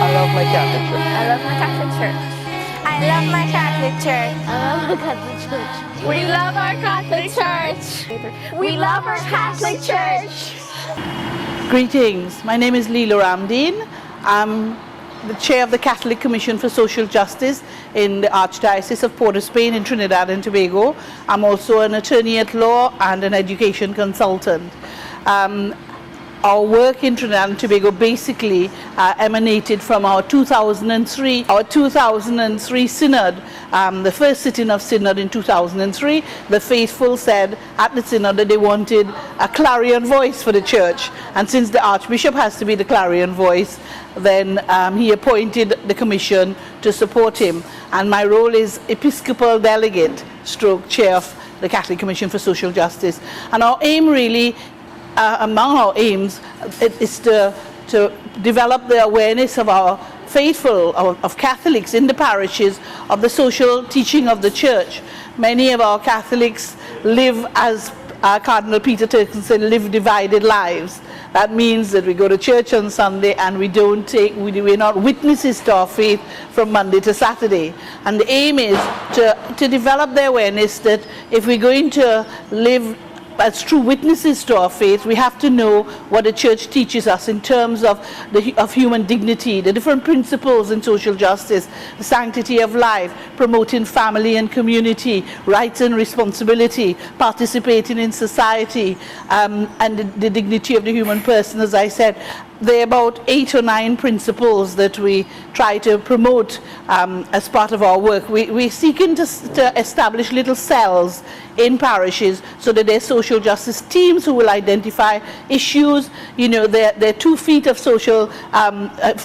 I love my Catholic Church. I love my Catholic Church. I love my Catholic Church. I love my Catholic Church. We love our Catholic Church. We love our Catholic Church. Greetings. My name is Leela Ramdeen. I'm the chair of the Catholic Commission for Social Justice in the Archdiocese of Port of Spain in Trinidad and Tobago. I'm also an attorney at law and an education consultant. Our work in Trinidad and Tobago basically emanated from our 2003 synod, the first sitting of synod in 2003. The faithful said at the synod that they wanted a clarion voice for the church, and since the Archbishop has to be the clarion voice, then he appointed the commission to support him, and my role is Episcopal Delegate stroke chair of the Catholic Commission for Social Justice. And our aim really, among our aims, is to develop the awareness of our faithful, of Catholics in the parishes, of the social teaching of the Church. Many of our Catholics live, as Cardinal Peter Turkson said, live divided lives. That means that we go to church on Sunday and we're not witnesses to our faith from Monday to Saturday. And the aim is to develop the awareness that if we're going to live as true witnesses to our faith, we have to know what the Church teaches us in terms of human dignity, the different principles in social justice, the sanctity of life, promoting family and community, rights and responsibility, participating in society, and the dignity of the human person, as I said. There are about 8 or 9 principles that we try to promote as part of our work. We're seeking to establish little cells in parishes so that there's social justice teams who will identify issues. You know, there are 2 feet of social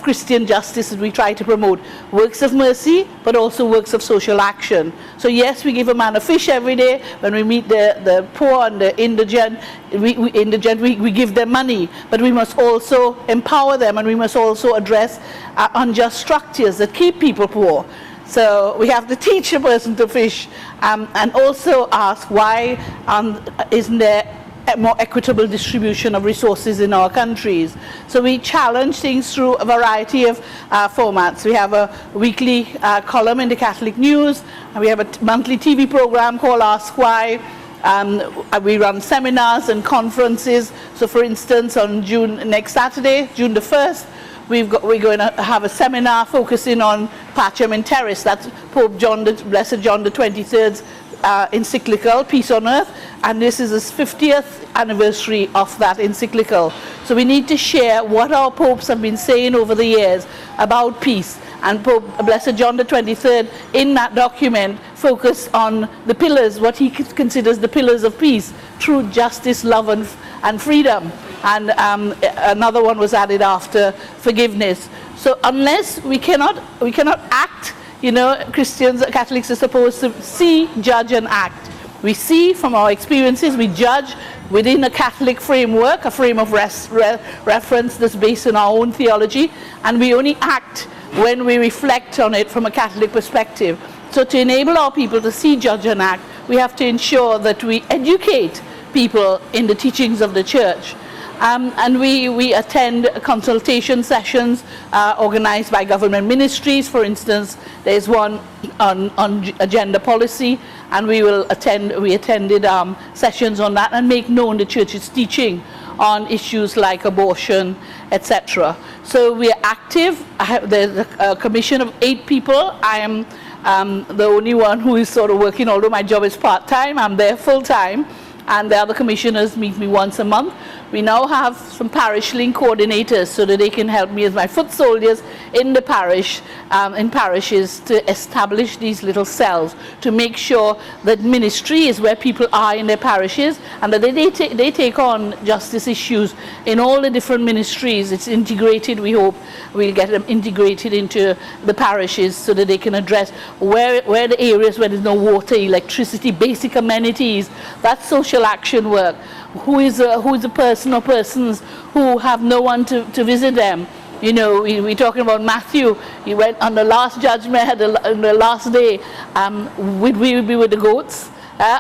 Christian justice that we try to promote. Works of mercy, but also works of social action. So yes, we give a man a fish every day. When we meet the poor and the indigent, we give them money, but we must also empower them, and we must also address unjust structures that keep people poor. So we have to teach a person to fish, and also ask why isn't there a more equitable distribution of resources in our countries. So we challenge things through a variety of formats. We have a weekly column in the Catholic News, and we have a monthly TV program called Ask Why. We run seminars and conferences. So for instance, on next Saturday, June the 1st, we're going to have a seminar focusing on Pacem in Terris. That's Pope Blessed John the 23rd's encyclical, Peace on Earth, and this is his 50th anniversary of that encyclical. So we need to share what our popes have been saying over the years about peace. And Pope Blessed John the 23rd, in that document, focused on the pillars, what he considers the pillars of peace: truth, justice, love, and freedom. And another one was added after: forgiveness. So unless we cannot act, you know, Catholics are supposed to see, judge, and act. We see from our experiences, we judge within a Catholic framework, a frame of reference that's based on our own theology, and we only act when we reflect on it from a Catholic perspective. So to enable our people to see, judge, and act, we have to ensure that we educate people in the teachings of the Church. And we attend consultation sessions organized by government ministries. For instance, there's one on gender policy, and we attended sessions on that and make known the Church's teaching on issues like abortion, etc. So we are active. There's a commission of 8 people. I am the only one who is sort of working, although my job is part-time. I'm there full-time, and the other commissioners meet me once a month. We now have some parish link coordinators so that they can help me as my foot soldiers in the parish, in parishes, to establish these little cells, to make sure that ministry is where people are in their parishes, and that they take on justice issues in all the different ministries. It's integrated. We hope we'll get them integrated into the parishes so that they can address where the areas where there's no water, electricity, basic amenities. That's social action work. Who is a person or persons who have no one to visit them? You know, we're talking about Matthew. He went on the last judgment, on the last day. Would we be with the goats?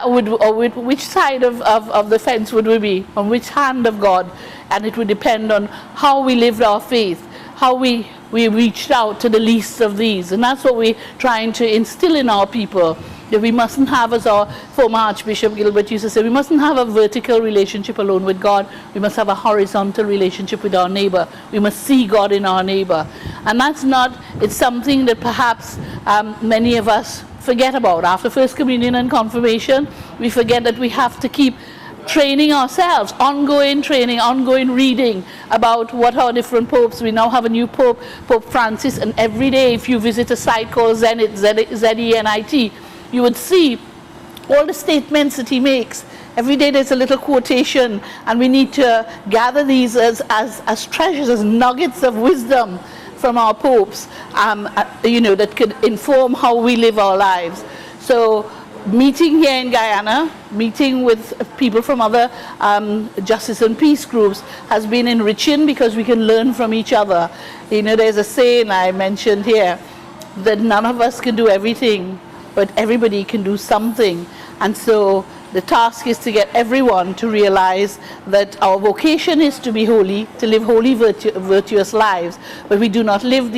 Which side of the fence would we be? On which hand of God? And it would depend on how we lived our faith, how we reached out to the least of these. And that's what we're trying to instill in our people, that we mustn't have, as our former Archbishop Gilbert used to say, we mustn't have a vertical relationship alone with God. We must have a horizontal relationship with our neighbor. We must see God in our neighbor. And that's not, it's something that perhaps many of us forget about. After First Communion and Confirmation, we forget that we have to keep training ourselves, ongoing training, ongoing reading about what our different popes. We now have a new pope, Pope Francis, and every day if you visit a site called Zenit, Z-E-N-I-T, you would see all the statements that he makes. Every day there's a little quotation, and we need to gather these as treasures, as nuggets of wisdom from our popes, you know, that could inform how we live our lives. So meeting here in Guyana, meeting with people from other justice and peace groups has been enriching, because we can learn from each other. You know, there's a saying I mentioned here, that none of us can do everything, but everybody can do something. And so the task is to get everyone to realize that our vocation is to be holy, to live holy, virtuous lives. But we do not live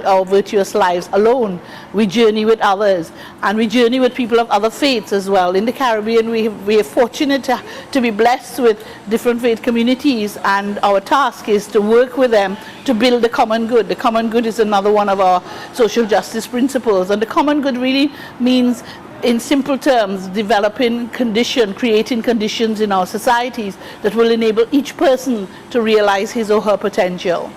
our virtuous lives alone. We journey with others, and we journey with people of other faiths as well. In the Caribbean, we are fortunate to be blessed with different faith communities, and our task is to work with them to build the common good. The common good is another one of our social justice principles, and the common good really means, in simple terms, creating conditions in our societies that will enable each person to realize his or her potential.